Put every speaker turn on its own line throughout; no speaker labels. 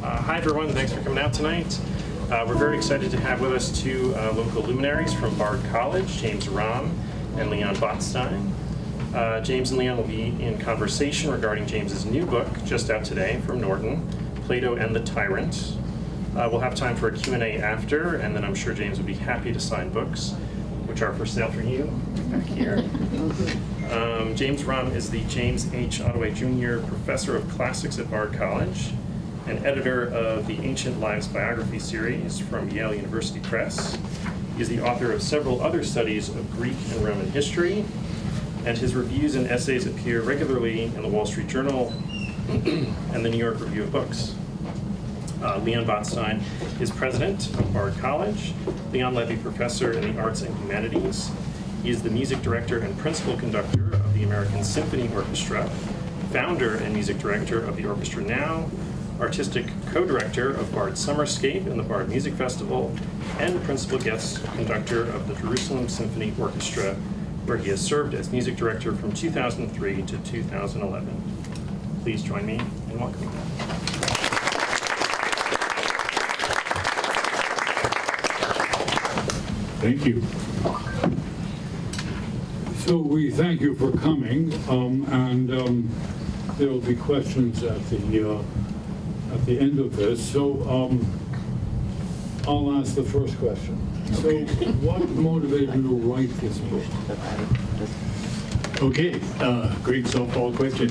Hi everyone, thanks for coming out tonight. We're very excited to have with us two local luminaries from Bard College, James Romm and Leon Botstein. James and Leon will be in conversation regarding James's new book, just out today from Norton, Plato and the Tyrant. We'll have time for a Q&A after, and then I'm sure James would be happy to sign books, which are for sale for you back here. James Romm is the James H. Ottaway Jr. Professor of Classics at Bard College and editor of the Ancient Lives Biography series from Yale University Press. He is the author of several other studies of Greek and Roman history, and his reviews and essays appear regularly in the Wall Street Journal and the New York Review of Books. Leon Botstein is president of Bard College, Leon Levy Professor in the Arts and Humanities. He is the music director and principal conductor of the American Symphony Orchestra, founder and music director of the Orchestra Now, artistic co-director of Bard Summerscape and the Bard Music Festival, and principal guest conductor of the Jerusalem Symphony Orchestra, where he has served as music director from 2003 to 2011. Please join me in welcoming them.
Thank you. So we thank you for coming, and there will be questions at the end of this. So I'll ask the first question. So what motivated you to write this book?
Okay, great softball question.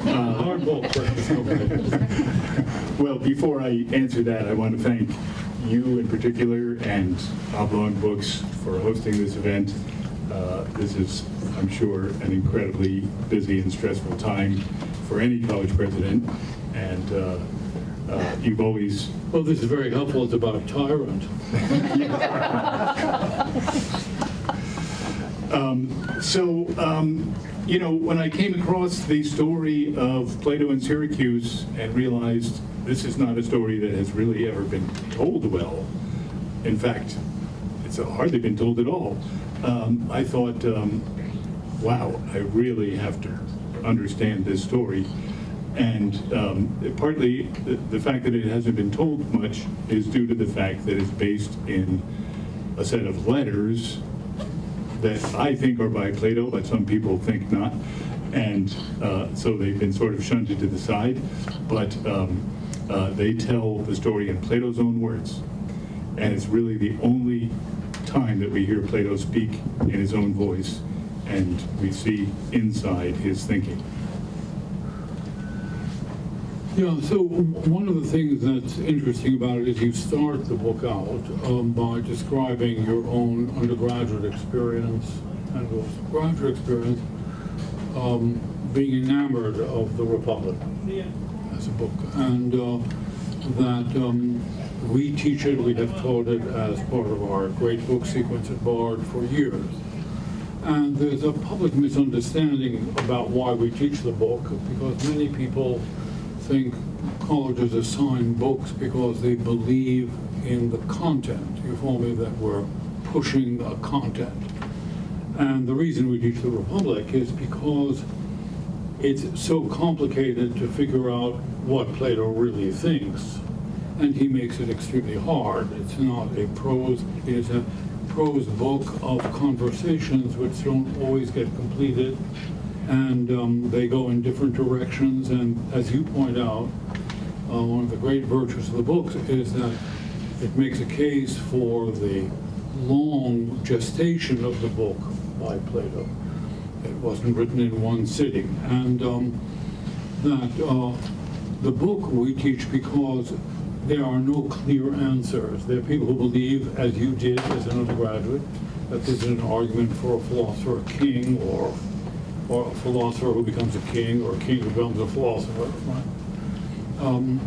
Hardball question.
Okay. Well, before I answer that, I want to thank you in particular and Oblong Books for hosting this event. This is, I'm sure, an incredibly busy and stressful time for any college president, and you've always...
Well, this is very helpful. It's about a tyrant.
You know, when I came across the story of Plato in Syracuse and realized this is not a story that has really ever been told well, in fact, it's hardly been told at all, I thought, wow, I really have to understand this story. And partly the fact that it hasn't been told much is due to the fact that it's based in a set of letters that I think are by Plato, but some people think not. And so they've been sort of shunted to the side. But they tell the story in Plato's own words. And it's really the only time that we hear Plato speak in his own voice, and we see inside his thinking.
Yeah, so one of the things that's interesting about it is you start the book out by describing your own undergraduate experience and also graduate experience being enamored of the Republic as a book, and that we teach it, we have taught it as part of our great book sequence at Bard for years. And there's a public misunderstanding about why we teach the book, because many people think colleges assign books because they believe in the content. You follow me, that we're pushing a content. And the reason we teach the Republic is because it's so complicated to figure out what Plato really thinks. And he makes it extremely hard. It's not a prose, it is a prose book of conversations which don't always get completed. And they go in different directions, and as you point out, one of the great virtues of the book is that it makes a case for the long gestation of the book by Plato. It wasn't written in one sitting, and that the book we teach because there are no clear answers. There are people who believe, as you did as an undergraduate, that this is an argument for a philosopher king, or a philosopher who becomes a king, or a king who becomes a philosopher, right? And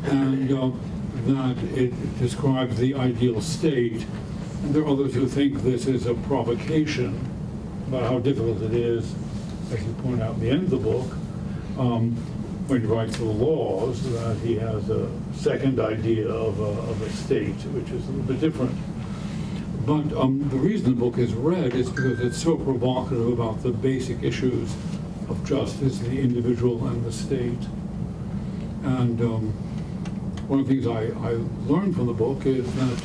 that it describes the ideal state. And there are others who think this is a provocation about how difficult it is, as you point out in the end of the book, when he writes the laws, that he has a second idea of a state, which is a little bit different. But the reason the book is read is because it's so provocative about the basic issues of justice, the individual and the state. And one of the things I learned from the book is that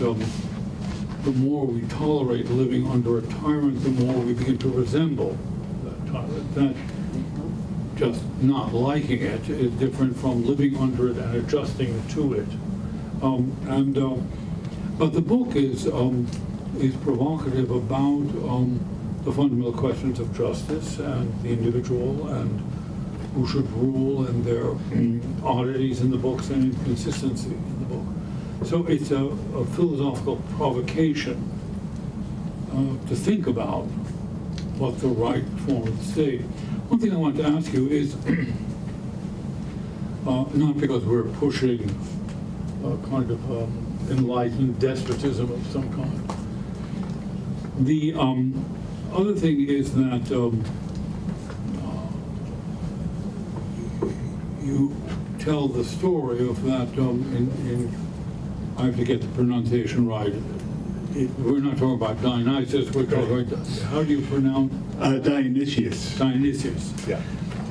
the more we tolerate living under a tyrant, the more we begin to resemble that tyrant. That just not liking it is different from living under it and adjusting to it. But the book is provocative about the fundamental questions of justice and the individual and who should rule, and their oddities in the books and inconsistency in the book. So it's a philosophical provocation to think about what's the right form of the state. One thing I want to ask you is, not because we're pushing a kind of enlightened despotism of some kind. The other thing is that you tell the story of that I have to get the pronunciation right. We're not talking about Dionysus, we're talking about, how do you pronounce?
Dionysius.
Dionysius.
Yeah.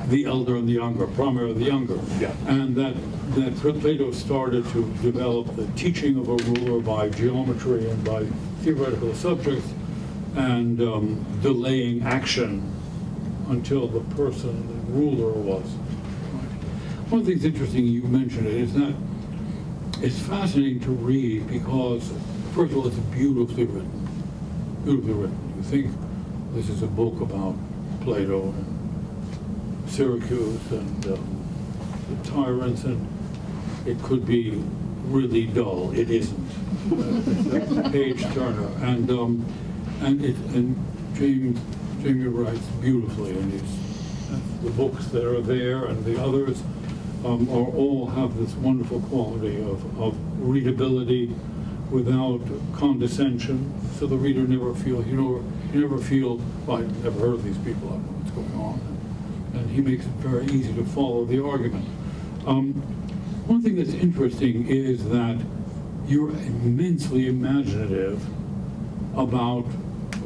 The elder and the younger, primarily the younger.
Yeah.
And that Plato started to develop the teaching of a ruler by geometry and by theoretical subjects, and delaying action until the person, the ruler, was. One of the things interesting, you mentioned it, is that it's fascinating to read because, first of all, it's beautifully written. Beautifully written. You think this is a book about Plato and Syracuse and the tyrants, and it could be really dull. It isn't. It's a page turner, and Jamie writes beautifully, and the books that are there and the others are all have this wonderful quality of readability without condescension, so the reader never feels, you never feel, well, I've never heard of these people, I don't know what's going on. And he makes it very easy to follow the argument. One thing that's interesting is that you're immensely imaginative about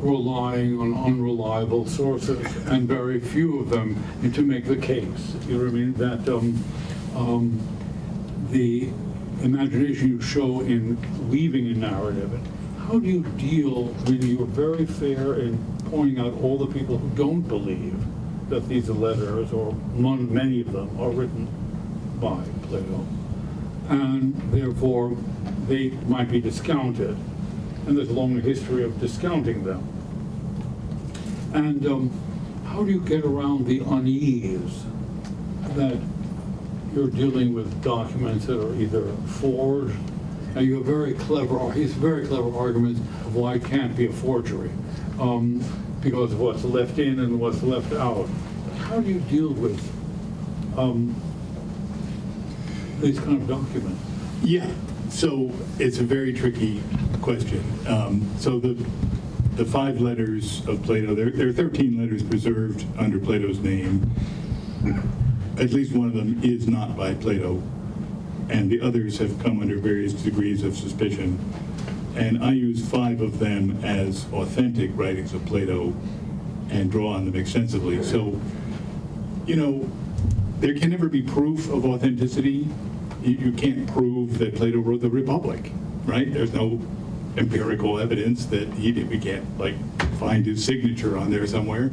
relying on unreliable sources, and very few of them, and to make the case. You know what I mean? That the imagination you show in weaving a narrative. How do you deal, really, you're very fair in pointing out all the people who don't believe that these letters, or many of them, are written by Plato, and therefore they might be discounted, and there's a long history of discounting them. And how do you get around the unease that you're dealing with documents that are either forged, and you have he's very clever arguments of why it can't be a forgery, because of what's left in and what's left out. How do you deal with these kind of documents?
Yeah, so it's a very tricky question. So the 5 letters of Plato, there are 13 letters preserved under Plato's name. At least one of them is not by Plato, and the others have come under various degrees of suspicion. And I use 5 of them as authentic writings of Plato and draw on them extensively. So, there can never be proof of authenticity. You can't prove that Plato wrote the Republic, right? There's no empirical evidence that he did. We can't find his signature on there somewhere.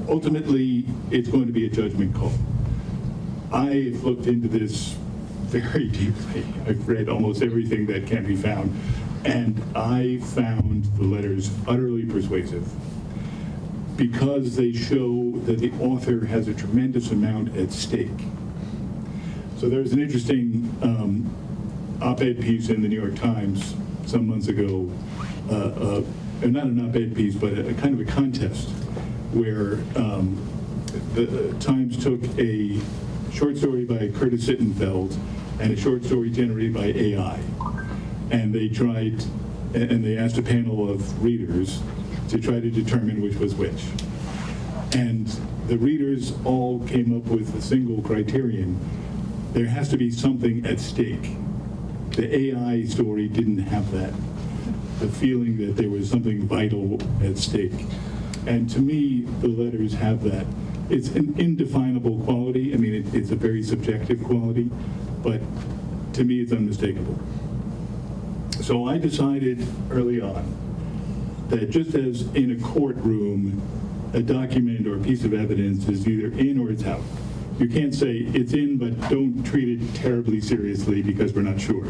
Ultimately, it's going to be a judgment call. I've looked into this very deeply. I've read almost everything that can be found, and I found the letters utterly persuasive because they show that the author has a tremendous amount at stake. So there was an interesting op-ed piece in the New York Times some months ago, not an op-ed piece, but a kind of a contest where the Times took a short story by Curtis Sittenfeld and a short story generated by AI, and they asked a panel of readers to try to determine which was which. And the readers all came up with a single criterion: there has to be something at stake. The AI story didn't have that, the feeling that there was something vital at stake. And to me, the letters have that. It's an indefinable quality. I mean, it's a very subjective quality, but to me it's unmistakable. So I decided early on that just as in a courtroom, a document or a piece of evidence is either in or it's out. You can't say it's in, but don't treat it terribly seriously because we're not sure,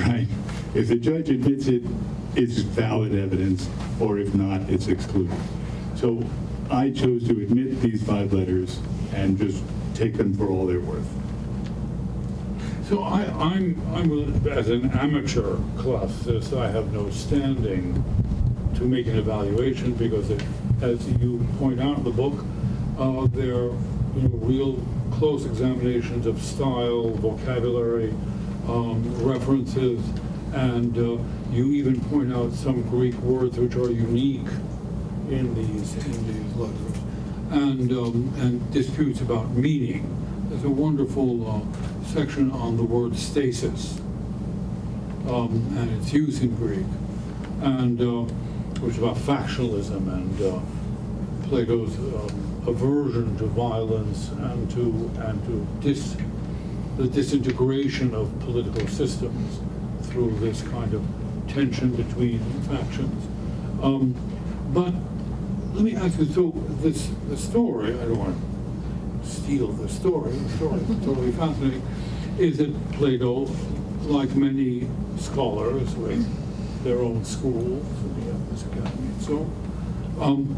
right? If the judge admits it, it's valid evidence, or if not, it's excluded. So I chose to admit these 5 letters and just take them for all they're worth.
So as an amateur classicist, I have no standing to make an evaluation because, as you point out in the book, they're real close examinations of style, vocabulary, references, and you even point out some Greek words which are unique in these letters, and disputes about meaning. There's a wonderful section on the word stasis and its use in Greek, and which is about factionalism and Plato's aversion to violence and to the disintegration of political systems through this kind of tension between factions. But let me ask you, so the story, I don't want to steal the story is totally fascinating, is that Plato, like many scholars with their own schools, and we have this academy and so on,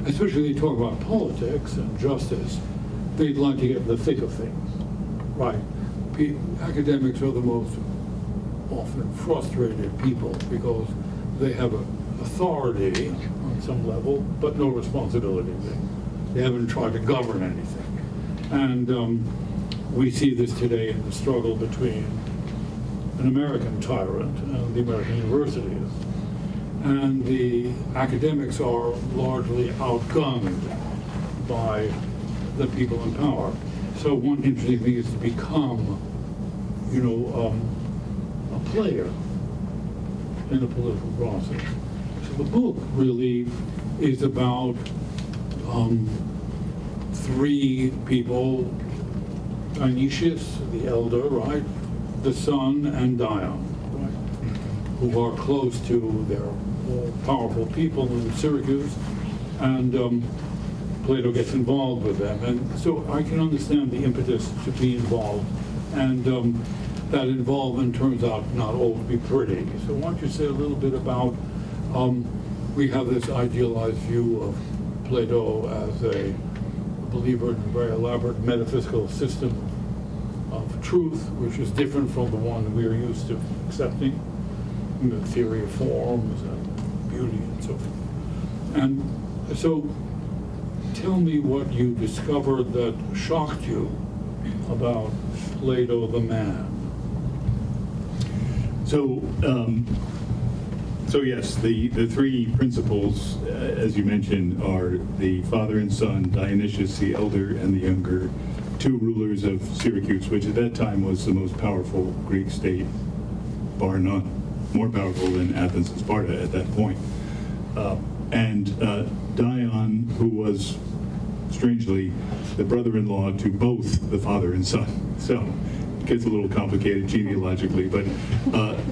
especially they talk about politics and justice, they'd like to get in the thick of things, right? Academics are the most often frustrated people because they have authority on some level, but no responsibility. They haven't tried to govern anything. And we see this today in the struggle between an American tyrant and the American universities. And the academics are largely outgunned by the people in power. So one interesting thing is to become, a player in a political process. So the book really is about 3 people: Dionysius, the elder, right, the son, and Dion, right, who are close to their more powerful people in Syracuse, and Plato gets involved with them. And so I can understand the impetus to be involved, and that involvement turns out not always to be pretty. So why don't you say a little bit about, we have this idealized view of Plato as a believer in a very elaborate metaphysical system of truth, which is different from the one we are used to accepting, the theory of forms and beauty and so forth. And so tell me what you discovered that shocked you about Plato the man.
So yes, the 3 principles, as you mentioned, are the father and son, Dionysius the elder and the younger, 2 rulers of Syracuse, which at that time was the most powerful Greek state, bar none, more powerful than Athens and Sparta at that point. And Dion, who was, strangely, the brother-in-law to both the father and son. So it gets a little complicated genealogically, but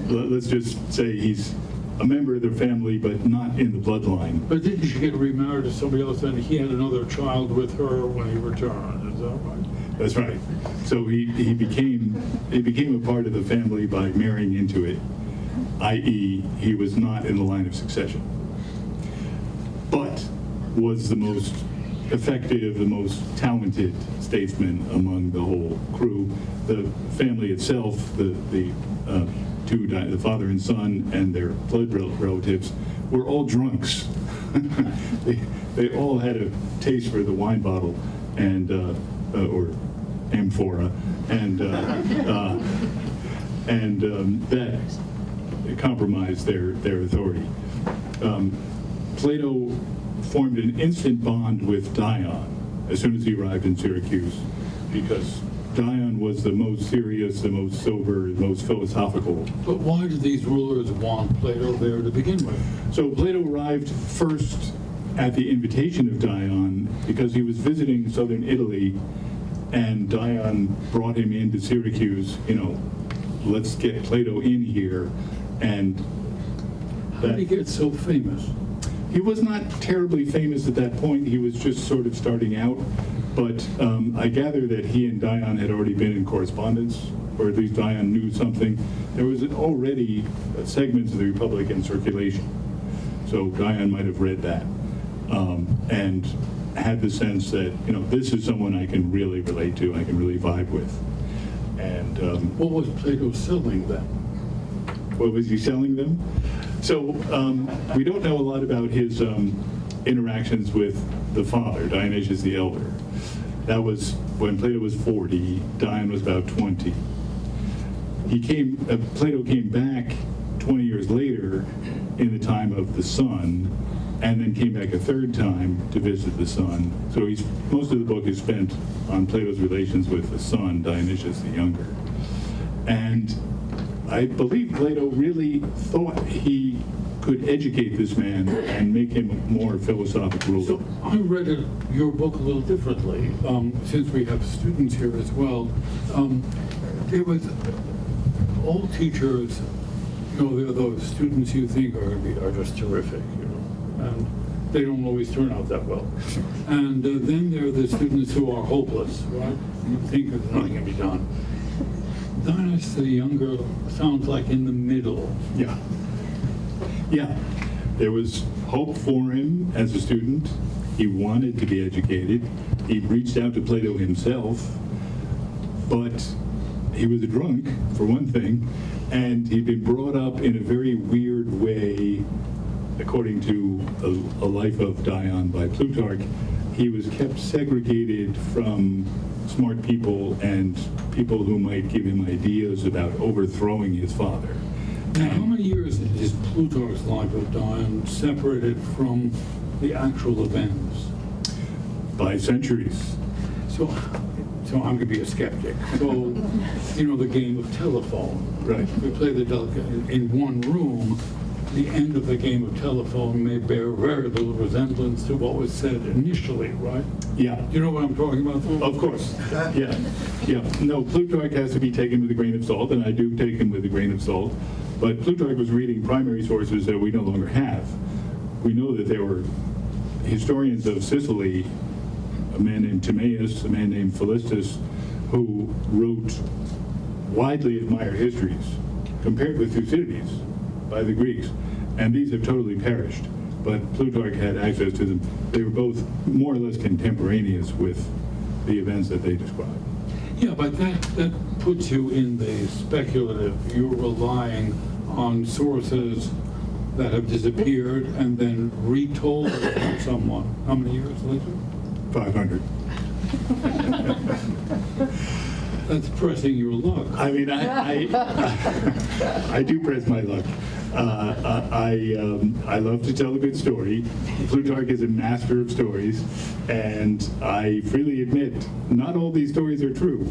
let's just say he's a member of their family, but not in the bloodline.
But didn't she get remarried to somebody else, and he had another child with her when he returned? Is that right?
That's right. So he became a part of the family by marrying into it, i.e., he was not in the line of succession, but was the most effective, the most talented statesman among the whole crew. The family itself, the father and son and their blood relatives, were all drunks. they all had a taste for the wine bottle and or amphora, and that compromised their authority. Plato formed an instant bond with Dion as soon as he arrived in Syracuse, because Dion was the most serious, the most sober, the most philosophical.
But why did these rulers want Plato there to begin with?
So Plato arrived first at the invitation of Dion because he was visiting southern Italy And Dion brought him into Syracuse, let's get Plato in here. And
How did he get so famous?
he was not terribly famous at that point. He was just sort of starting out. But I gather that he and Dion had already been in correspondence, or at least Dion knew something. There was already segments of the Republic in circulation. So Dion might have read that and had the sense that, this is someone I can really relate to, I can really vibe with. And
What was Plato selling then?
what was he selling them? So we don't know a lot about his interactions with the father, Dionysius the Elder. That was when Plato was 40, Dion was about 20. Plato came back 20 years later in the time of the son, and then came back a third time to visit the son. So most of the book is spent on Plato's relations with the son, Dionysius the Younger. And I believe Plato really thought he could educate this man and make him a more philosophic ruler.
So I read your book a little differently, since we have students here as well. There was old teachers, they're those students you think are just terrific, and they don't always turn out that well. And then there are the students who are hopeless, right? You think that nothing can be done. Dynasty the Younger sounds like in the middle.
Yeah. Yeah. There was hope for him as a student. He wanted to be educated. He reached out to Plato himself, but he was a drunk, for one thing, and he'd been brought up in a very weird way. According to a Life of Dion by Plutarch, he was kept segregated from smart people and people who might give him ideas about overthrowing his father.
Now, how many years is Plutarch's Life of Dion separated from the actual events?
By centuries.
So I'm going to be a skeptic. So, the game of telephone.
Right.
We play the delicate in one room. The end of the game of telephone may bear very little resemblance to what was said initially, right?
Yeah.
Do you know what I'm talking about?
Of course. Yeah. Yeah. No, Plutarch has to be taken with a grain of salt, and I do take him with a grain of salt. But Plutarch was reading primary sources that we no longer have. We know that there were historians of Sicily, a man named Timaeus, a man named Philistus, who wrote widely admired histories compared with Thucydides by the Greeks, and these have totally perished. But Plutarch had access to them. They were both more or less contemporaneous with the events that they describe.
Yeah, but that puts you in the speculative. You're relying on sources that have disappeared and then retold from someone. How many years later?
500.
That's pressing your luck.
I mean, I do press my luck. I love to tell a good story. Plutarch is a master of stories, and I freely admit not all these stories are true,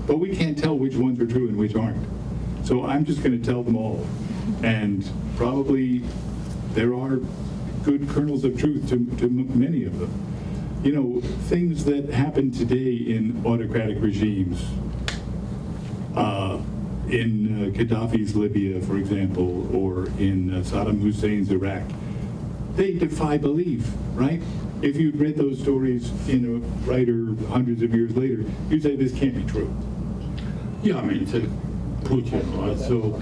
but we can't tell which ones are true and which aren't. So I'm just going to tell them all, and probably there are good kernels of truth to many of them. Things that happen today in autocratic regimes, in Gaddafi's Libya, for example, or in Saddam Hussein's Iraq, they defy belief, right? If you'd read those stories in a writer hundreds of years later, you'd say this can't be true.
Yeah, I mean, take Putin, right? So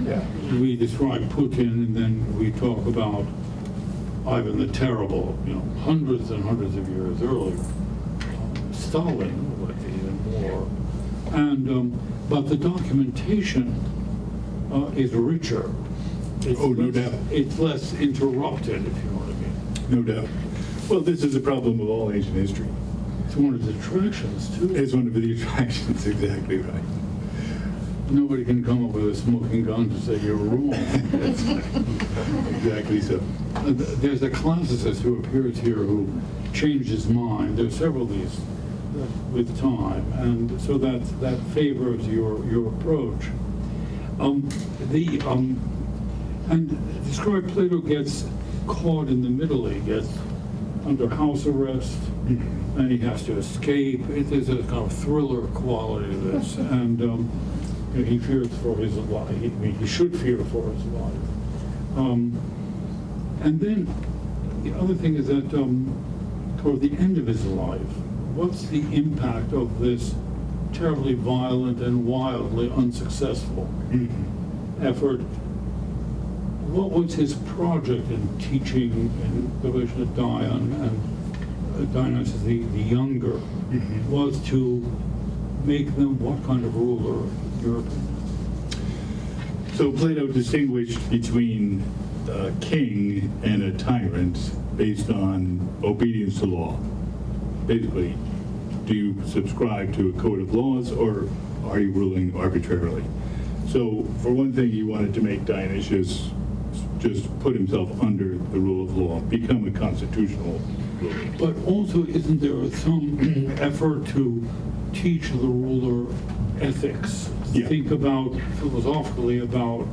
we describe Putin, and then we talk about Ivan the Terrible, hundreds and hundreds of years earlier. Stalin, like even more. And but the documentation is richer.
No doubt.
It's less interrupted, if you know what I mean.
No doubt. Well, this is a problem of all ancient history.
It's one of the attractions, too.
It's one of the attractions, exactly right.
Nobody can come up with a smoking gun to say you're wrong.
Exactly so.
There's a classicist who appears here who changed his mind. There's several of these with time, and so that favors your approach. And describe Plato gets caught in the middle. He gets under house arrest. and he has to escape. There's a kind of thriller quality to this, and you know, he fears for his life. I mean, he should fear for his life. And then the other thing is that toward the end of his life, what's the impact of this terribly violent and wildly unsuccessful effort? What was his project in teaching in relation to Dion and Dynasty the younger? Was to make them what kind of ruler in Europe?
So Plato distinguished between a king and a tyrant based on obedience to law. Basically, do you subscribe to a code of laws, or are you ruling arbitrarily? So for one thing, he wanted to make Dionysius just put himself under the rule of law, become a constitutional ruler.
But also, isn't there some effort to teach the ruler ethics?
Yeah.
Think about, philosophically, about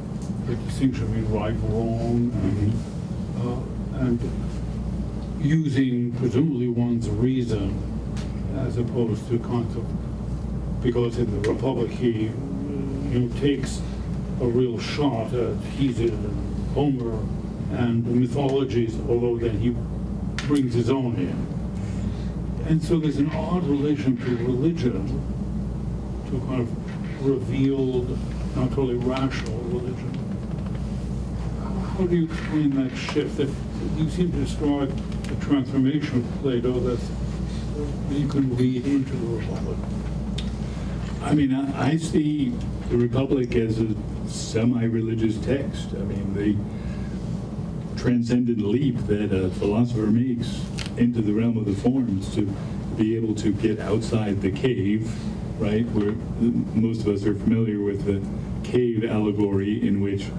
the distinction between right and wrong, and using, presumably, one's reason as opposed to kinds of, because in the Republic he takes a real shot at Hesiod and Homer and the mythologies, although then he brings his own in. And so there's an odd relation to religion, to kind of revealed, not totally rational religion. How do you explain that shift? That you seem to describe the transformation of Plato that you can read into the Republic.
I mean, I see the Republic as a semi-religious text. I mean, the transcendent leap that a philosopher makes into the realm of the forms to be able to get outside the cave, right? Where most of us are familiar with the cave allegory, in which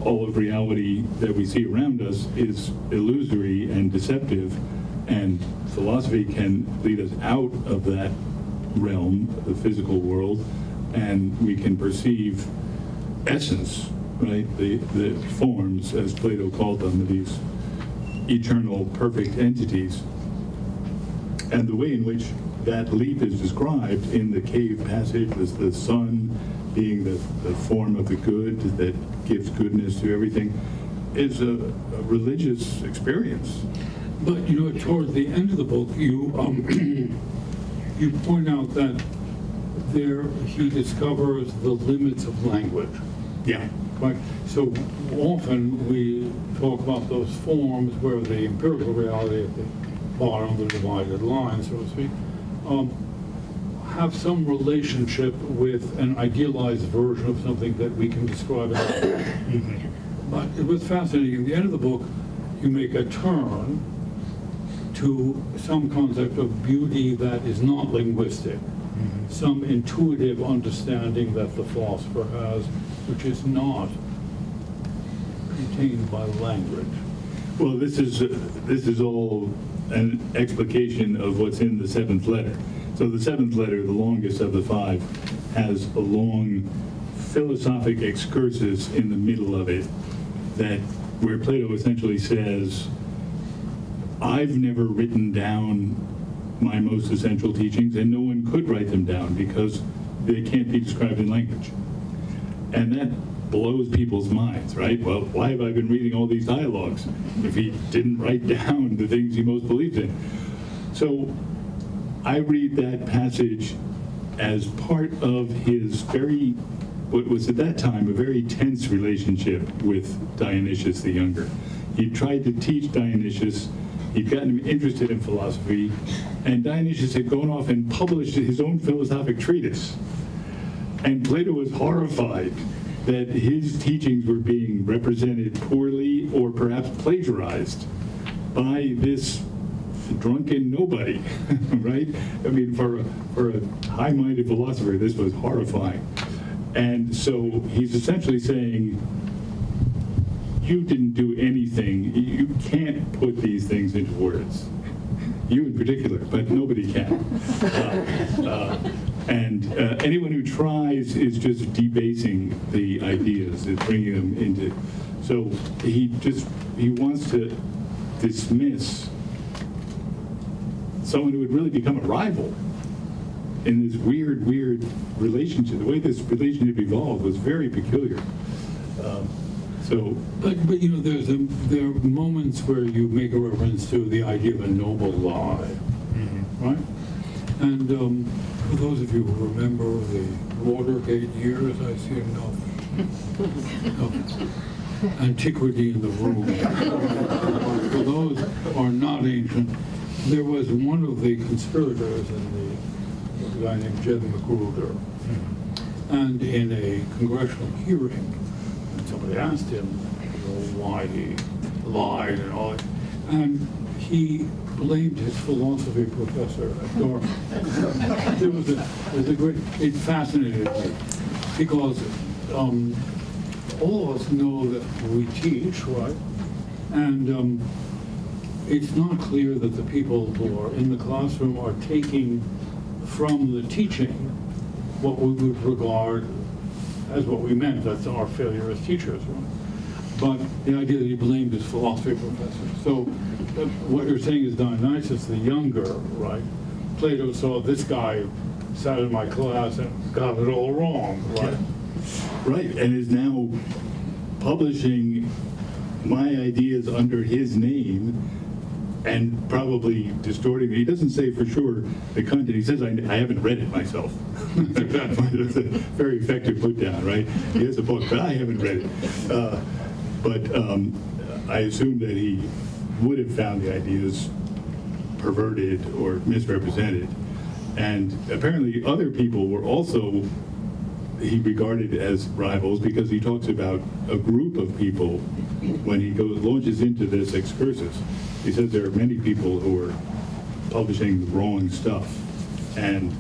all of reality that we see around us is illusory and deceptive, and philosophy can lead us out of that realm, the physical world, and we can perceive essence, right? The forms, as Plato called them, these eternal, perfect entities. And the way in which that leap is described in the cave passage, the sun being the form of the good that gives goodness to everything, is a religious experience.
But toward the end of the book, you you point out that there he discovers the limits of language.
Yeah.
Right. So often we talk about those forms where the empirical reality at the bottom, the divided line, so to speak, have some relationship with an idealized version of something that we can describe as. But it was fascinating. At the end of the book, you make a turn to some concept of beauty that is not linguistic, some intuitive understanding that the philosopher has, which is not contained by language.
Well, this is all an explication of what's in the seventh letter. So the seventh letter, the longest of the five, has a long philosophic excursus in the middle of it, that where Plato essentially says, I've never written down my most essential teachings, and no one could write them down because they can't be described in language. And that blows people's minds, right? Well, why have I been reading all these dialogues if he didn't write down the things he most believes in? So I read that passage as part of his what was at that time a very tense relationship with Dionysius the Younger. He tried to teach Dionysius. He'd gotten him interested in philosophy, and Dionysius had gone off and published his own philosophic treatise. And Plato was horrified that his teachings were being represented poorly or perhaps plagiarized by this drunken nobody, right? I mean, for a high-minded philosopher, this was horrifying. And so he's essentially saying, you didn't do anything. You can't put these things into words. You in particular, but nobody can. And anyone who tries is just debasing the ideas, is bringing them into. So he wants to dismiss someone who would really become a rival in this weird relationship. The way this relationship evolved was very peculiar.
But you know, there are moments where you make a reference to the idea of a noble lie, right? And for those of you who remember the Watergate years, I see enough antiquity in the room. For those who are not ancient, there was one of the conspirators a guy named Jed Magruder, and in a congressional hearing, somebody asked him, why he lied and all that, and he blamed his philosophy professor at Dartmouth. It fascinated me because all of us know that we teach, right? And it's not clear that the people who are in the classroom are taking from the teaching what we would regard as what we meant. That's our failure as teachers, right? But the idea that he blamed his philosophy professor. So what you're saying is Dionysus the Younger, right? Plato saw this guy sat in my class and got it all wrong, right?
Right, and is now publishing my ideas under his name and probably distorting it. He doesn't say for sure the content. He says, I haven't read it myself. That's a very effective put down, right? He has a book, but I haven't read it. But I assume that he would have found the ideas perverted or misrepresented. And apparently other people were also, he regarded as rivals because he talks about a group of people when he launches into this excursus. He says there are many people who are publishing the wrong stuff, and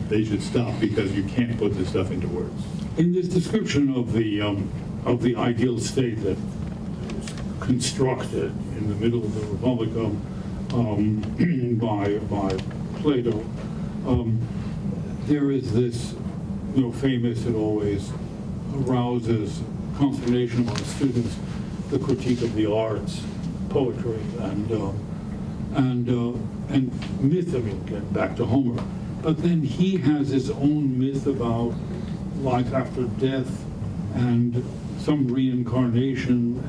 they should stop because you can't put this stuff into words.
In this description of the ideal state that was constructed in the middle of the Republic by Plato, there is this famous, it always arouses consternation among students, the critique of the arts, poetry, and myth. I mean, get back to Homer. But then he has his own myth about life after death and some reincarnation.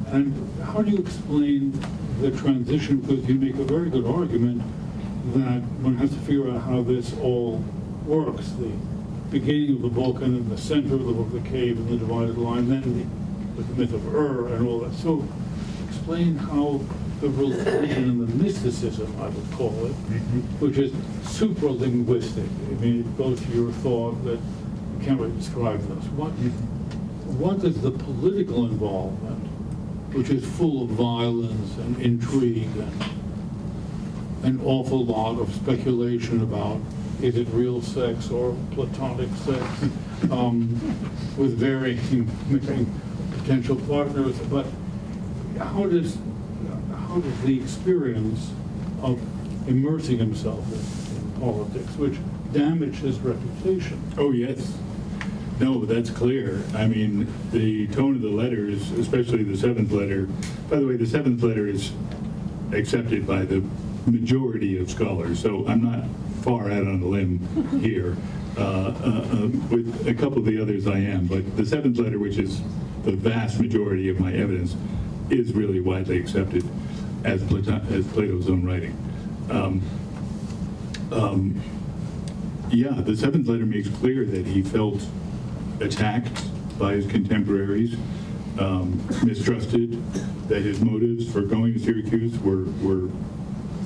And how do you explain the transition? Because you make a very good argument that one has to figure out how this all works. The beginning of the book, and then the center of the book, the cave and the divided line, then with the myth of and all that. So explain how the religion and the mysticism, I would call it, which is supralinguistic. I mean, it goes to your thought that you can't really describe this. What is the political involvement, which is full of violence and intrigue and an awful lot of speculation about is it real sex or platonic sex, with varying potential partners, but how does the experience of immersing himself in politics, which damaged his reputation?
Oh, yes. No, that's clear. I mean, the tone of the letters, especially the seventh letter, by the way, the seventh letter is accepted by the majority of scholars, so I'm not far out on a limb here. With a couple of the others I am, but the seventh letter, which is the vast majority of my evidence, is really widely accepted as Plato's own writing. The seventh letter makes clear that he felt attacked by his contemporaries, mistrusted, that his motives for going to Syracuse were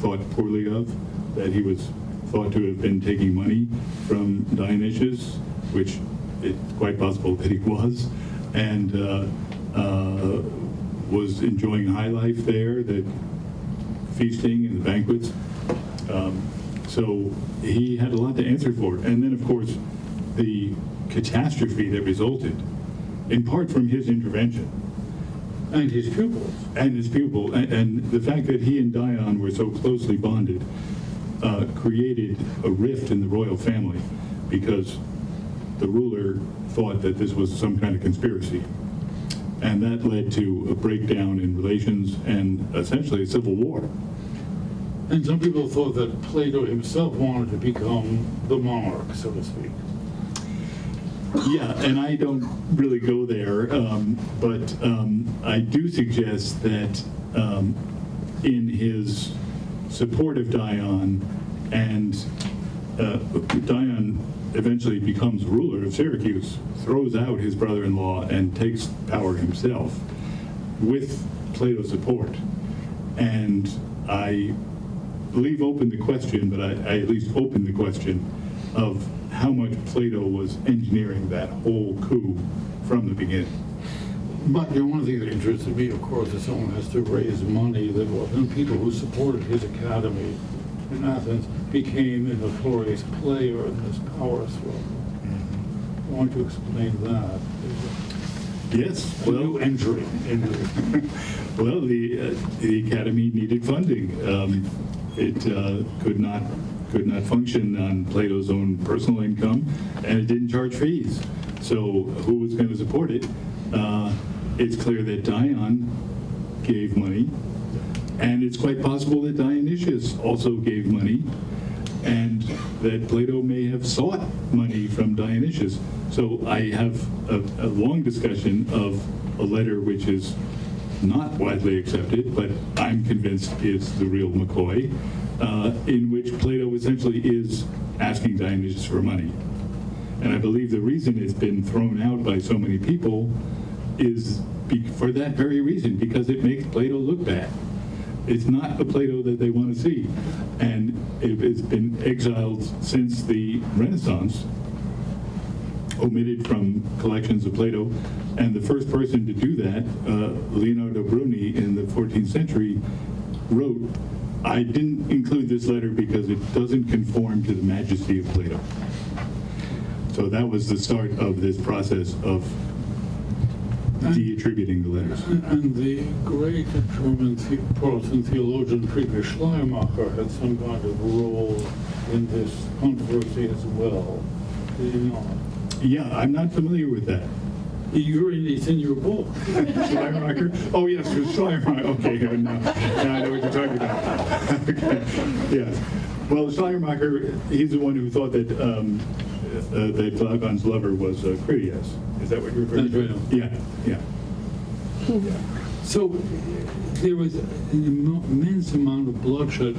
thought poorly of, that he was thought to have been taking money from Dionysius, which it's quite possible that he was, and was enjoying high life there, the feasting and the banquets. So he had a lot to answer for. And then, of course, the catastrophe that resulted, in part from his intervention.
And his pupils.
And his pupil. And the fact that he and Dion were so closely bonded created a rift in the royal family because the ruler thought that this was some kind of conspiracy. And that led to a breakdown in relations and essentially a civil war.
And some people thought that Plato himself wanted to become the monarch, so to speak.
Yeah, and I don't really go there, but I do suggest that in his support of Dion, and Dion eventually becomes ruler of Syracuse, throws out his brother-in-law and takes power himself with Plato's support. And I leave open the question, but I at least open the question of how much Plato was engineering that whole coup from the beginning.
But one of the things that interested me, of course, is someone has to raise money. That wasn't people who supported his academy in Athens became a notorious player in this power struggle. I want to explain that.
Yes,
A new entry into
well, the academy needed funding. It could not function on Plato's own personal income, and it didn't charge fees. So who was going to support it? It's clear that Dion gave money, and it's quite possible that Dionysius also gave money, and that Plato may have sought money from Dionysius. So I have a long discussion of a letter which is not widely accepted, but I'm convinced is the real McCoy, in which Plato essentially is asking Dionysius for money. And I believe the reason it's been thrown out by so many people is for that very reason, because it makes Plato look bad. It's not the Plato that they want to see. And it's been exiled since the Renaissance, omitted from collections of Plato. And the first person to do that, Leonardo Bruni in the 14th century, wrote, I didn't include this letter because it doesn't conform to the majesty of Plato. So that was the start of this process of de-attributing the letters.
And the great German Protestant theologian Friedrich Schleiermacher had some kind of role in this controversy as well. Did he not?
Yeah, I'm not familiar with that.
It's in your book.
Schleiermacher? Oh, yes, it was Schleiermacher. Okay, now I know what you're talking about. Okay. Yes. Well, Schleiermacher, he's the one who thought that that Glaucon's lover was Critias. Is that what you're referring to?
That's right.
Yeah.
So there was an immense amount of bloodshed.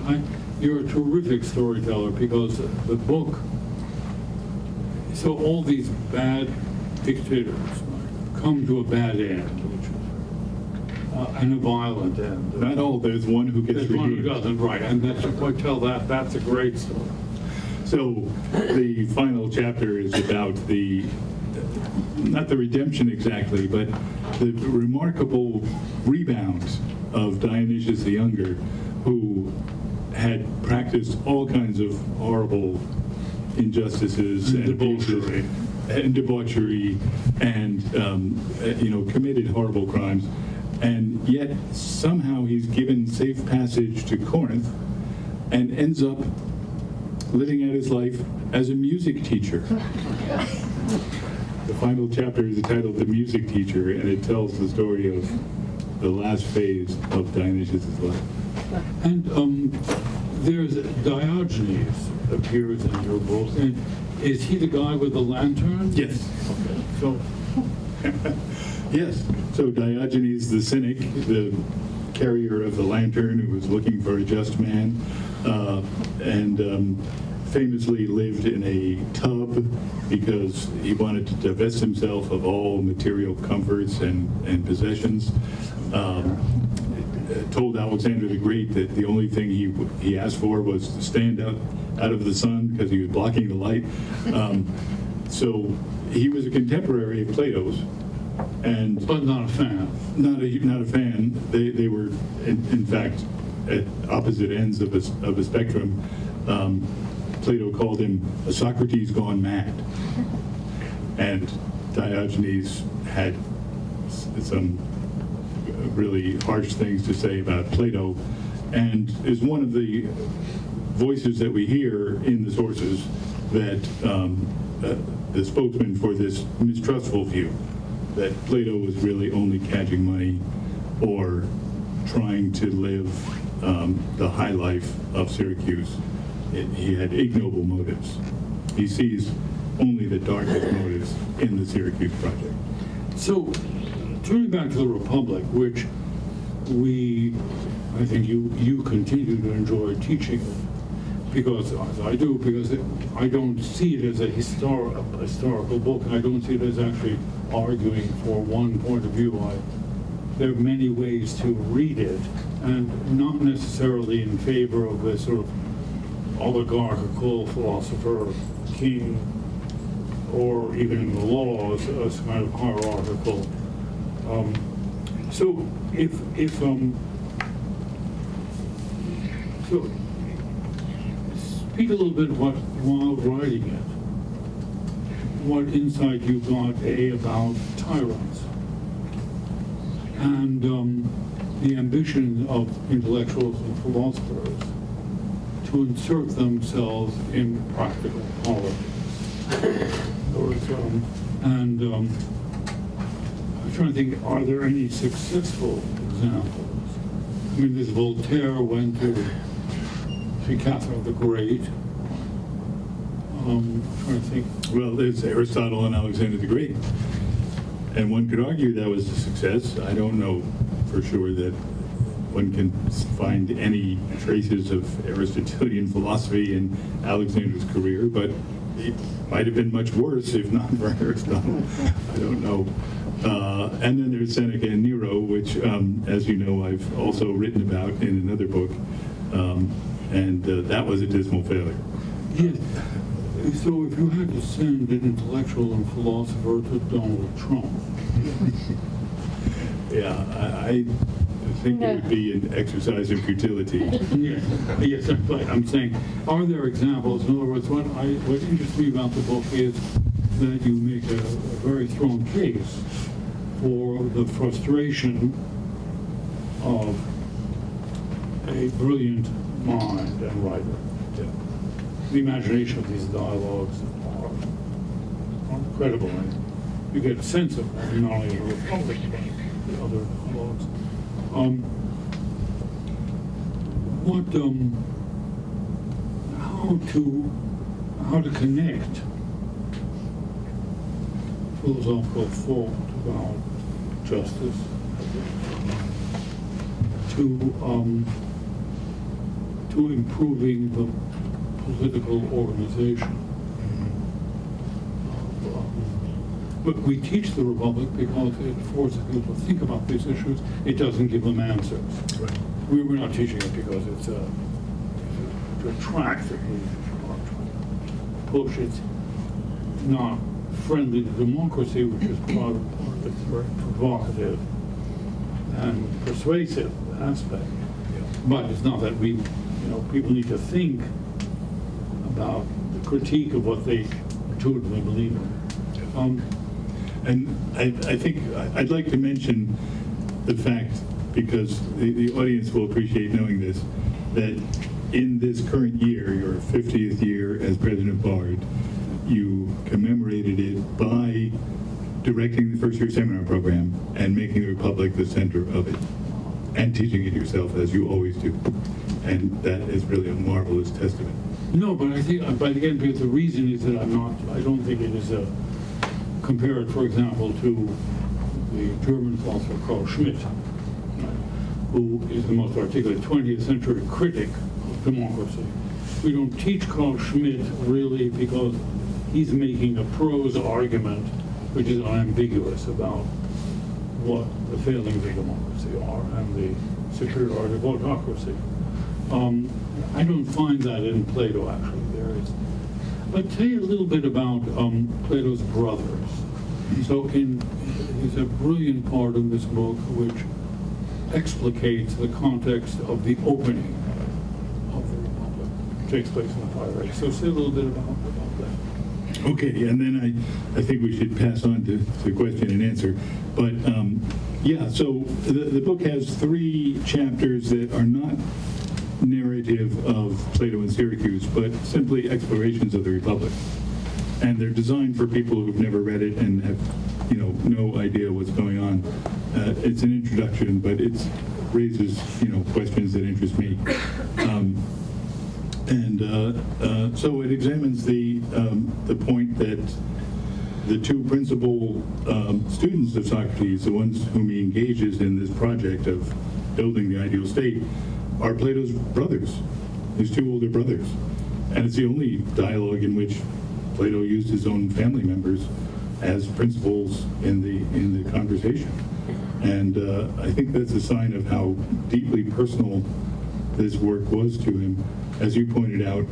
You're a terrific storyteller because the book, so all these bad dictators come to a bad end, and a violent end.
Not all. There's one who gets
There's one who
redeemed.
doesn't, right, and that's, I tell that's a great story.
So the final chapter is about not the redemption exactly, but the remarkable rebound of Dionysius the Younger, who had practiced all kinds of horrible injustices and abuses and debauchery and committed horrible crimes, and yet somehow he's given safe passage to Corinth and ends up living out his life as a music teacher. The final chapter is entitled The Music Teacher, and it tells the story of the last phase of Dionysius' life.
And there's Diogenes appears in your book, and is he the guy with the lantern?
Yes.
Okay. So
Yes. So Diogenes the cynic, the carrier of the lantern who was looking for a just man, and famously lived in a tub because he wanted to divest himself of all material comforts and possessions. Told Alexander the Great that the only thing he asked for was to stand out of the sun because he was blocking the light. So he was a contemporary of Plato's,
but not a fan.
not a fan. They were in fact at opposite ends of a spectrum. Plato called him a Socrates gone mad, and Diogenes had some really harsh things to say about Plato, and is one of the voices that we hear in the sources that the spokesman for this mistrustful view that Plato was really only catching money or trying to live the high life of Syracuse. He had ignoble motives. He sees only the darkest motives in the Syracuse project.
So, turning back to the Republic, which I think you continue to enjoy teaching, because as I do, because I don't see it as a historical book. I don't see it as actually arguing for one point of view. There are many ways to read it, and not necessarily in favor of a sort of oligarchical philosopher, king, or even in the law as kind of hierarchical. So speak a little bit while writing it, what insight you got, about tyrants and the ambition of intellectuals and philosophers to insert themselves in practical politics. And I'm trying to think, are there any successful examples? I mean, this Voltaire went to see Catherine the Great. I'm trying to think.
Well, there's Aristotle and Alexander the Great. And one could argue that was a success. I don't know for sure that one can find any traces of Aristotelian philosophy in Alexander's career, but it might have been much worse if not for Aristotle. I don't know. And then there's Seneca and Nero, which, as you know, I've also written about in another book, and that was a dismal failure.
Yes. So if you had to send an intellectual and philosopher to Donald Trump.
Yeah, I think it would be an exercise in futility.
Yes, but I'm saying, are there examples? In other words, what interests me about the book is that you make a very strong case for the frustration of a brilliant mind and writer. The imagination of these dialogues are incredible, and you get a sense of that, not only in the Republic, but the other dialogues. How to connect philosophical thought about justice to improving the political organization. But we teach the Republic because it forces people to think about these issues. It doesn't give them answers.
Right.
We're not teaching it because it's a track that we are trying to push. It's not friendly to democracy, which is part of its very provocative and persuasive aspect. But it's not that people need to think about the critique of what they intuitively believe in.
And I think I'd like to mention the fact, because the audience will appreciate knowing this, that in this current year, your 50th year as president of Bard, you commemorated it by directing the first-year seminar program and making the Republic the center of it, and teaching it yourself, as you always do. And that is really a marvelous testament.
No, but I think, but again, because the reason is that I don't think it is compare it, for example, to the German philosopher Carl Schmitt, who is the most articulate 20th century critic of democracy. We don't teach Carl Schmitt really because he's making a prose argument which is unambiguous about what the failings of democracy are and the superiority of autocracy. I don't find that in Plato, actually. There is. But tell you a little bit about Plato's brothers. So there's a brilliant part in this book which explicates the context of the opening of the Republic. It takes place in the Tyrant. So say a little bit about that.
Okay, and then I think we should pass on to question and answer. But yeah, so the book has 3 chapters that are not narrative of Plato and Syracuse, but simply explorations of the Republic. And they're designed for people who've never read it and have, no idea what's going on. It's an introduction, but it's raises, questions that interest me. So it examines the point that the two principal students of Socrates, the ones whom he engages in this project of building the ideal state, are Plato's brothers, his two older brothers. And it's the only dialogue in which Plato used his own family members as principals in the conversation. And I think that's a sign of how deeply personal this work was to him. As you pointed out,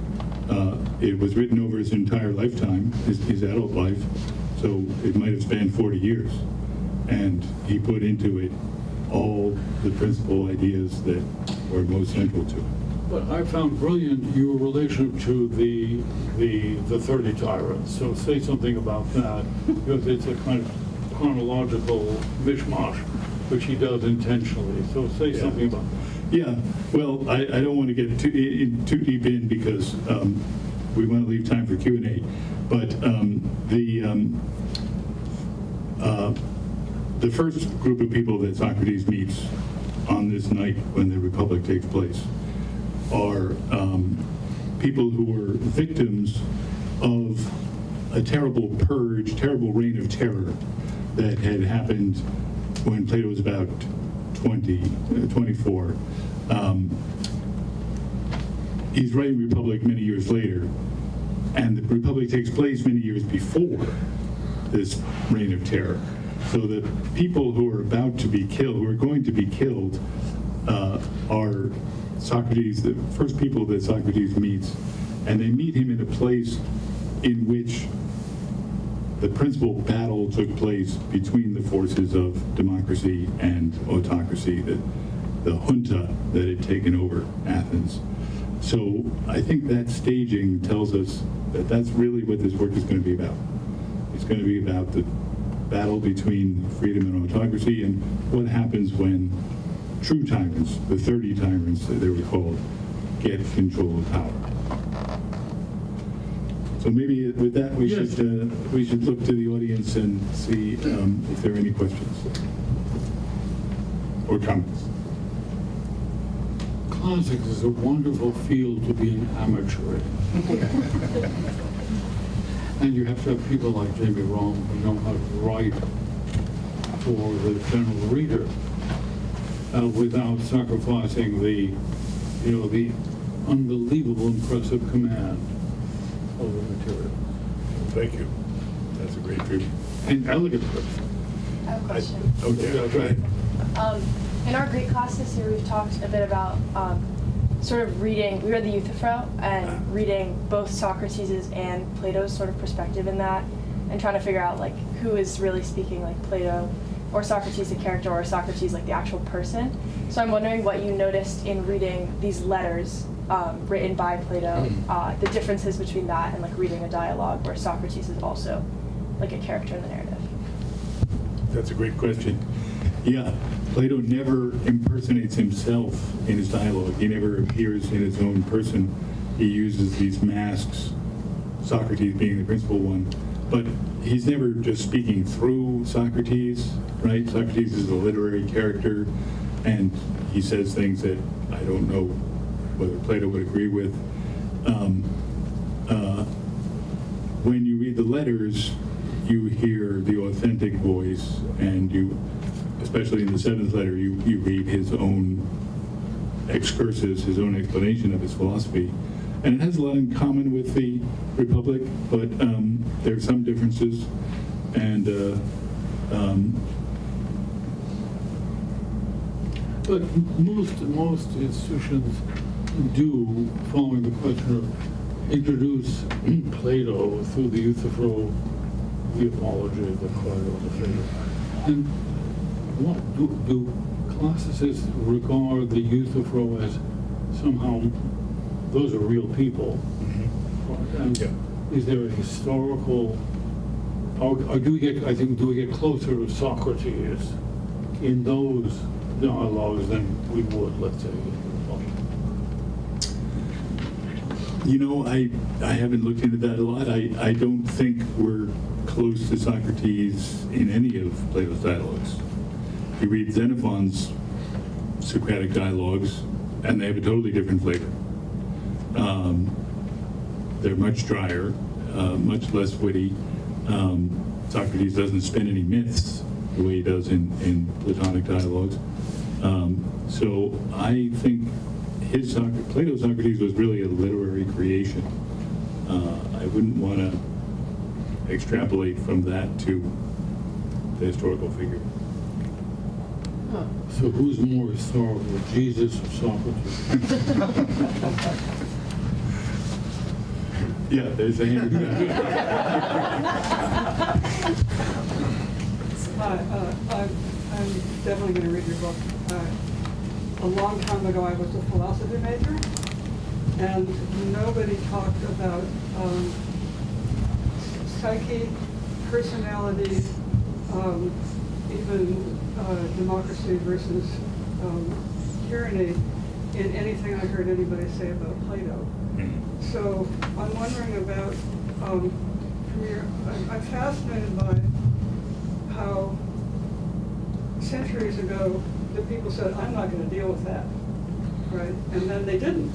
it was written over his entire lifetime, his adult life, so it might have spanned 40 years. And he put into it all the principal ideas that were most central to it.
But I found brilliant your relationship to the 30 Tyrants. So say something about that, because it's a kind of chronological mishmash, which he does intentionally. So say something about that.
Yeah, well, I don't want to get too deep in because we want to leave time for Q&A. But the first group of people that Socrates meets on this night when the Republic takes place are people who were victims of a terrible purge, terrible reign of terror that had happened when Plato was about 24. He's writing Republic many years later, and the Republic takes place many years before this reign of terror. So the people who are about to be killed, who are going to be killed, are Socrates, the first people that Socrates meets, and they meet him in a place in which the principal battle took place between the forces of democracy and autocracy, the junta that had taken over Athens. So I think that staging tells us that that's really what this work is going to be about. It's going to be about the battle between freedom and autocracy and what happens when true tyrants, the 30 tyrants that they were called, get control of power. So maybe with that we should look to the audience and see if there are any questions or comments.
Classics is a wonderful field to be an amateur in. And you have to have people like James Romm who know how to write for the general reader without sacrificing the unbelievable impressive command of the material.
Thank you. That's a great tribute.
And elegant.
I have a question.
Okay, go ahead.
In our Greek class this year, we've talked a bit about sort of reading. We read the Euthyphro and reading both Socrates' and Plato's sort of perspective in that, and trying to figure out like who is really speaking, like Plato or Socrates the character, or Socrates like the actual person. So I'm wondering what you noticed in reading these letters written by Plato, the differences between that and like reading a dialogue where Socrates is also like a character in the narrative.
That's a great question. Yeah, Plato never impersonates himself in his dialogue. He never appears in his own person. He uses these masks, Socrates being the principal one. But he's never just speaking through Socrates, right? Socrates is a literary character, and he says things that I don't know whether Plato would agree with. When you read the letters, you hear the authentic voice, and you, especially in the seventh letter, you read his own excursus, his own explanation of his philosophy. And it has a lot in common with the Republic, but there are some differences. And
but most institutions do, following the questioner, introduce Plato through the Euthyphro, the Apology, the Plato, the Phaedrus. And what do classicists regard the Euthyphro as somehow those are real people? And is there a historical, or do we get closer to Socrates in those dialogues than we would, let's say,
I haven't looked into that a lot. I don't think we're close to Socrates in any of Plato's dialogues. You read Xenophon's Socratic dialogues, and they have a totally different flavor. They're much drier, much less witty. Socrates doesn't spin any myths the way he does in Platonic dialogues. So I think Plato's Socrates was really a literary creation. I wouldn't want to extrapolate from that to the historical figure.
So who's more historical, Jesus or Socrates?
Yeah, there's a hand.
I'm definitely going to read your book. A long time ago, I was a philosophy major, and nobody talked about psyche, personality, even democracy versus tyranny in anything I heard anybody say about Plato. So I'm wondering about, I'm fascinated by how centuries ago the people said, I'm not going to deal with that, right? And then they didn't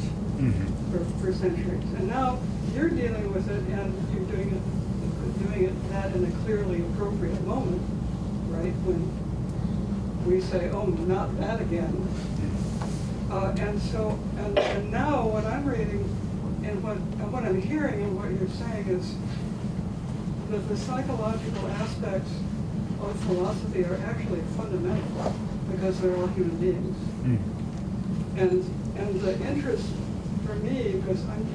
for centuries. And now you're dealing with it, and you're doing that in a clearly appropriate moment, right? When we say, oh, not that again. And now what I'm reading and what I'm hearing and what you're saying is that the psychological aspects of philosophy are actually fundamental because they're all human beings. And the interest for me, because I'm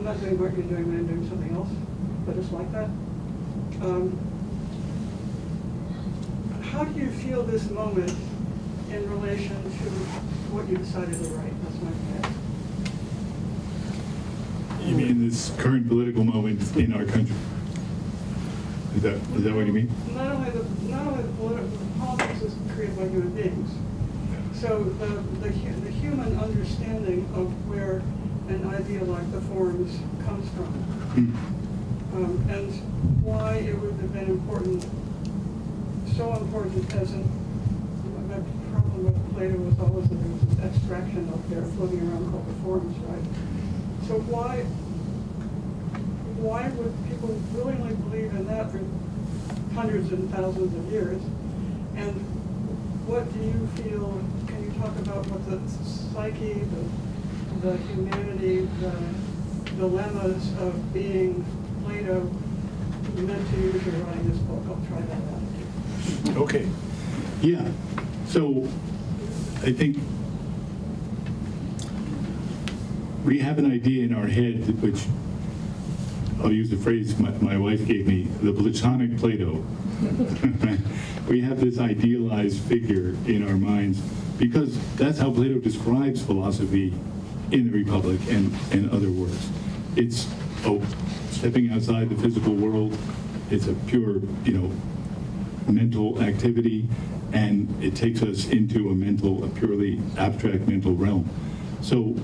not doing what you're doing, I'm doing something else, but it's like that. How do you feel this moment in relation to what you decided to write? That's my question.
You mean this current political moment in our country? Is that what you mean?
Not only the politics is created by human beings. So the human understanding of where an idea like the forms comes from, and why it would have been important, so important as my problem with Plato was always that there was this abstraction up there floating around called the forms, right? So why would people willingly believe in that for hundreds and thousands of years? And what do you feel, can you talk about what the psyche, the humanity, the dilemmas of being Plato meant to you as you're writing this book? I'll try that out.
Okay. Yeah. So I think we have an idea in our head, which I'll use the phrase my wife gave me, the Platonic Plato. We have this idealized figure in our minds because that's how Plato describes philosophy in the Republic and other works. It's stepping outside the physical world. It's a pure, mental activity, and it takes us into a purely abstract mental realm. So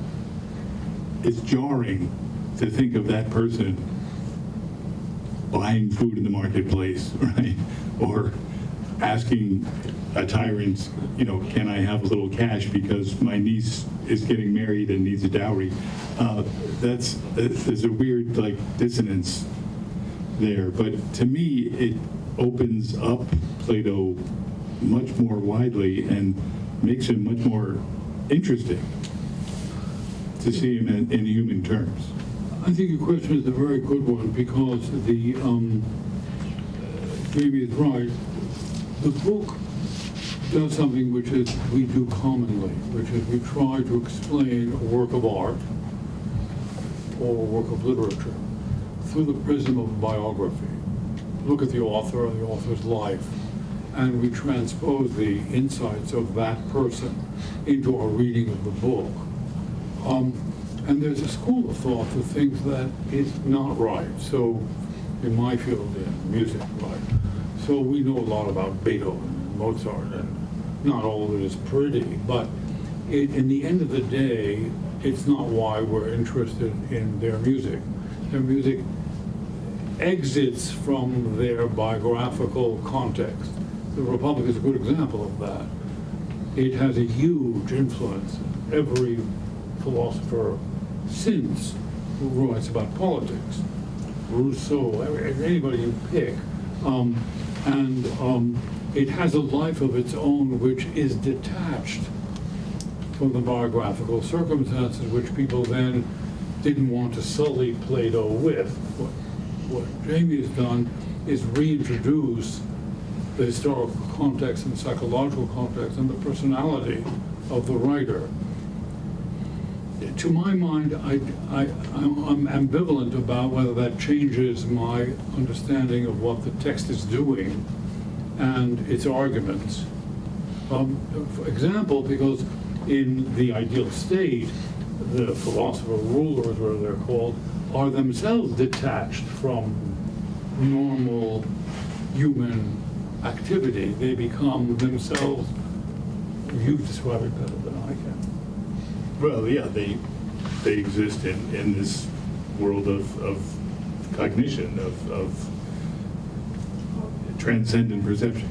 it's jarring to think of that person buying food in the marketplace, right? Or asking a tyrant, can I have a little cash because my niece is getting married and needs a dowry? There's a weird dissonance there. But to me, it opens up Plato much more widely and makes him much more interesting to see him in human terms.
I think your question is a very good one because Jamie is right. The book does something which is we do commonly, which is we try to explain a work of art or a work of literature through the prism of a biography. Look at the author and the author's life, and we transpose the insights of that person into our reading of the book. And there's a school of thought that thinks that is not right. So in my field, in music, right? So we know a lot about Beethoven and Mozart, and not all of it is pretty, but in the end of the day, it's not why we're interested in their music. Their music exits from their biographical context. The Republic is a good example of that. it has a huge influence. Every philosopher since who writes about politics, Rousseau, anybody you pick, it has a life of its own which is detached from the biographical circumstances which people then didn't want to sully Plato with. What Jamie has done is reintroduce the historical context and psychological context and the personality of the writer. To my mind, I'm ambivalent about whether that changes my understanding of what the text is doing and its arguments. For example, because in the ideal state, the philosopher rulers, whatever they're called, are themselves detached from normal human activity. They become themselves, you describe it better than I can.
Well, yeah, they exist in this world of cognition, of transcendent perception.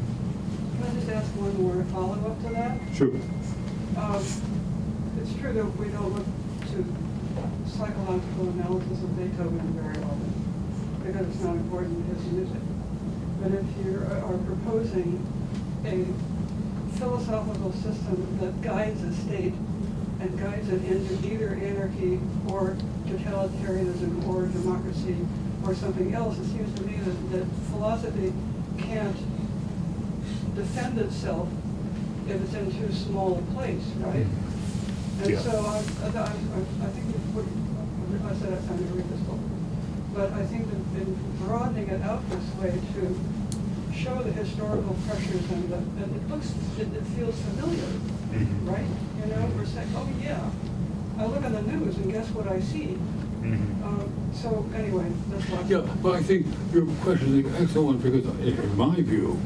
Can I just ask one more follow-up to that?
Sure.
It's true that we don't look to psychological analysis of Beethoven very often because it's not important in his music. But if you are proposing a philosophical system that guides a state and guides it into either anarchy or totalitarianism or democracy or something else, it seems to me that philosophy can't defend itself if it's in too small a place, right? And
Yeah.
so I think I said I sounded read this book, but I think that in broadening it out this way to show the historical pressures and it feels familiar, right? You know, we're saying, oh yeah, I look on the news and guess what I see. So anyway, that's what.
Yeah, but I think your question is excellent because, in my view,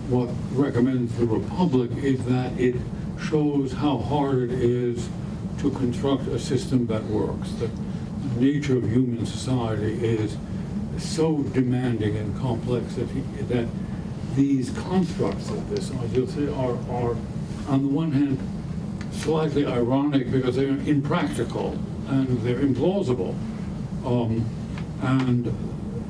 what recommends the Republic is that it shows how hard it is to construct a system that works. The nature of human society is so demanding and complex that these constructs of this ideal state are, on the one hand, slightly ironic because they're impractical and they're implausible. And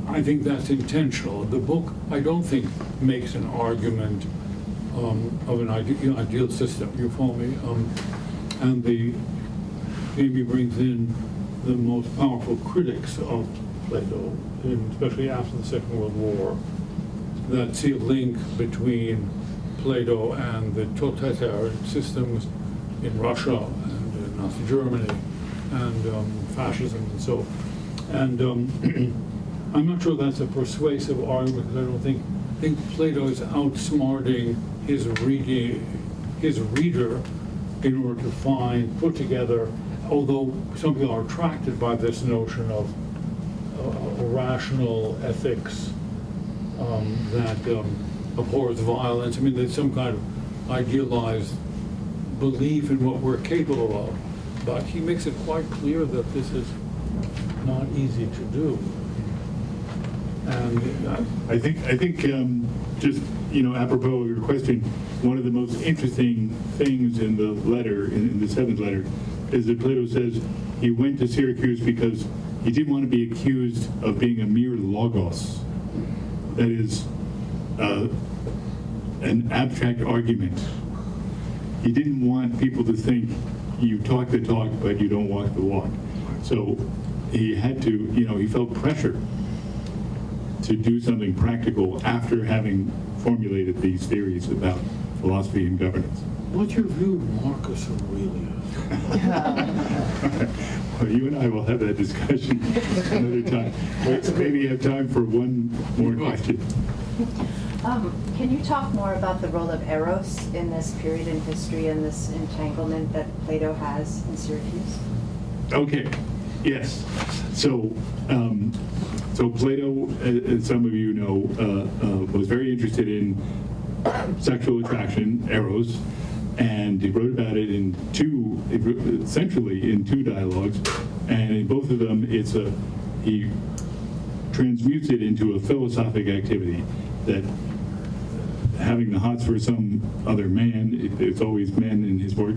I think that's intentional. The book, I don't think, makes an argument of an ideal system. You follow me? And Jamie brings in the most powerful critics of Plato, especially after the Second World War, that see a link between Plato and the totalitarian systems in Russia and in Nazi Germany and fascism and so. And I'm not sure that's a persuasive argument because I think Plato is outsmarting his reader in order to put together, although some people are attracted by this notion of rational ethics that abhors violence. I mean, there's some kind of idealized belief in what we're capable of, but he makes it quite clear that this is not easy to do. And
I think just, apropos of your question, one of the most interesting things in the letter, in the seventh letter, is that Plato says he went to Syracuse because he didn't want to be accused of being a mere logos. That is, an abstract argument. He didn't want people to think you talk the talk, but you don't walk the walk. So he had to, he felt pressure to do something practical after having formulated these theories about philosophy and governance.
what's your view of Marcus Aurelius?
Well, you and I will have that discussion another time. Let's maybe have time for one more question.
Can you talk more about the role of Eros in this period in history and this entanglement that Plato has in Syracuse?
Okay, yes. So, so Plato, as some of you know, was very interested in sexual attraction, Eros, and he wrote about it in essentially in two dialogues, and in both of them, he transmutes it into a philosophic activity that having the hots for some other man, it's always men in his work,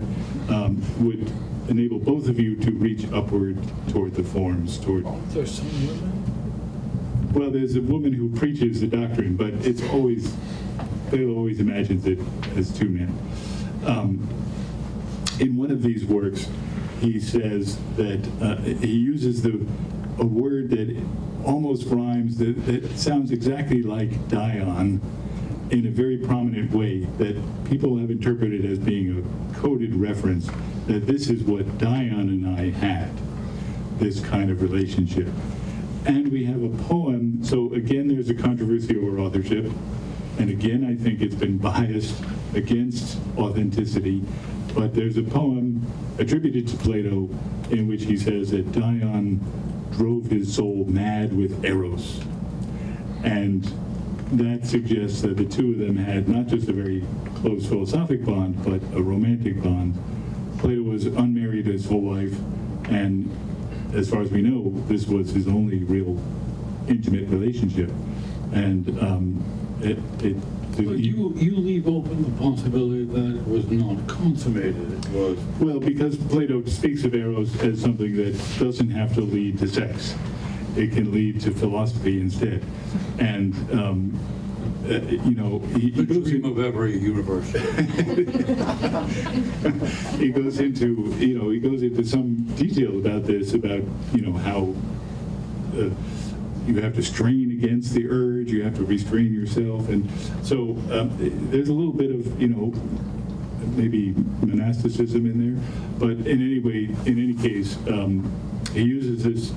would enable both of you to reach upward toward the forms, toward...
There's some women?
Well, there's a woman who preaches the doctrine, but it's always, Plato always imagines it as two men. In one of these works, he says that he uses a word that almost rhymes, that sounds exactly like Dion, in a very prominent way, that people have interpreted as being a coded reference, that this is what Dion and I had, this kind of relationship. And we have a poem, so again, there's a controversy over authorship, and again, I think it's been biased against authenticity, but there's a poem attributed to Plato in which he says that Dion drove his soul mad with Eros. And that suggests that the two of them had not just a very close philosophic bond, but a romantic bond. Plato was unmarried his whole life, and as far as we know, this was his only real intimate relationship. And
But you leave open the possibility that it was not consummated. It was.
Well, because Plato speaks of Eros as something that doesn't have to lead to sex. It can lead to philosophy instead. And, you know, he
The
goes
dream of every university.
he goes into some detail about this, about, you know, how you have to strain against the urge, you have to restrain yourself, and so there's a little bit of, you know, maybe monasticism in there, but in any case, he uses this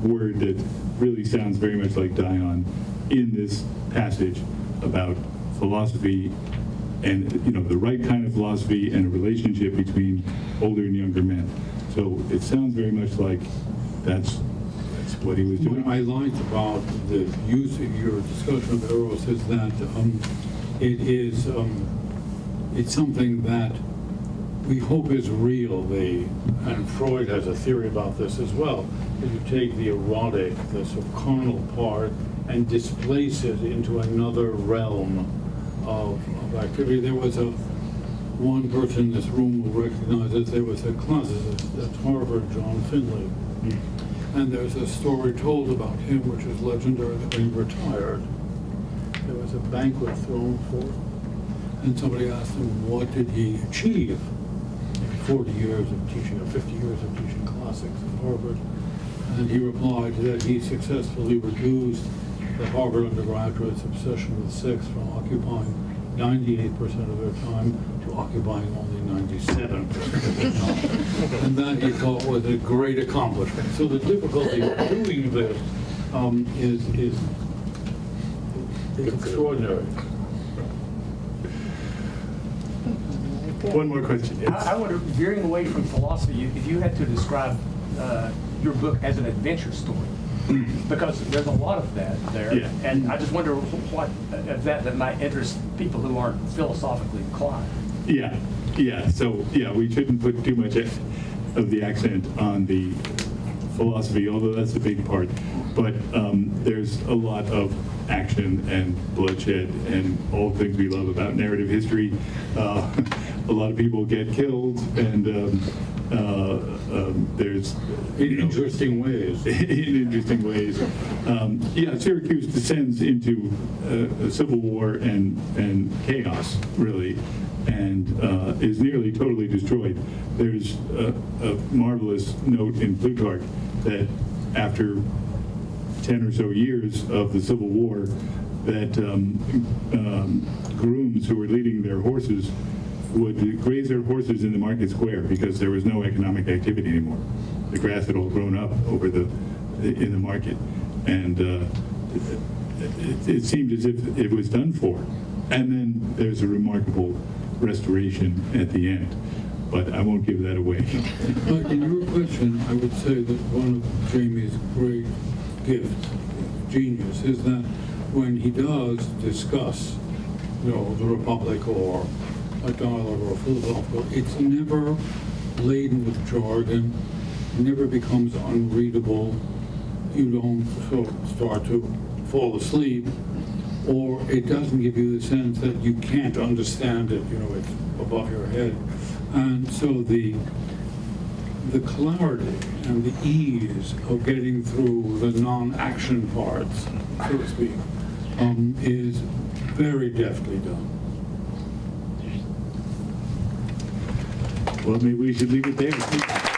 word that really sounds very much like Dion in this passage about philosophy, and, you know, the right kind of philosophy and a relationship between older and younger men. So it sounds very much like that's what he was doing.
What I liked about the use of your discussion of Eros is that it's something that we hope is real. And Freud has a theory about this as well. That you take the erotic, the sort of carnal part, and displace it into another realm of activity. There was one person in this room who recognizes there was a classicist at Harvard, John Finley. And there's a story told about him, which is legendary, that when he retired, there was a banquet thrown for him. And somebody asked him, what did he achieve? 40 years of teaching, or 50 years of teaching classics at Harvard. And he replied that he successfully reduced the Harvard undergraduates' obsession with sex from occupying 98% of their time to occupying only 97% of their time. And that he thought was a great accomplishment. So the difficulty of doing this is extraordinary.
One more question. Yes.
I wonder, veering away from philosophy, if you had to describe your book as an adventure story, because there's a lot of that there,
Yeah.
and I just wonder what of that might interest people who aren't philosophically inclined.
Yeah. So, yeah, we shouldn't put too much of the accent on the philosophy, although that's a big part. But there's a lot of action and bloodshed and all things we love about narrative history. A lot of people get killed, and there's
In interesting ways.
in interesting ways. Syracuse descends into a civil war and chaos, really, and is nearly totally destroyed. There's a marvelous note in Plutarch that after 10 or so years of the Civil War, that grooms who were leading their horses would graze their horses in the market square because there was no economic activity anymore. The grass had all grown up in the market, and it seemed as if it was done for. And then there's a remarkable restoration at the end, but I won't give that away.
But in your question, I would say that one of Jamie's great gifts, genius, is that when he does discuss, the Republic or a dialogue or a philosophical, it's never laden with jargon, it never becomes unreadable. You don't start to fall asleep or it doesn't give you the sense that you can't understand it, it's above your head. And so the clarity and the ease of getting through the non-action parts, so to speak, is very deftly done.
Well, maybe we should leave it there.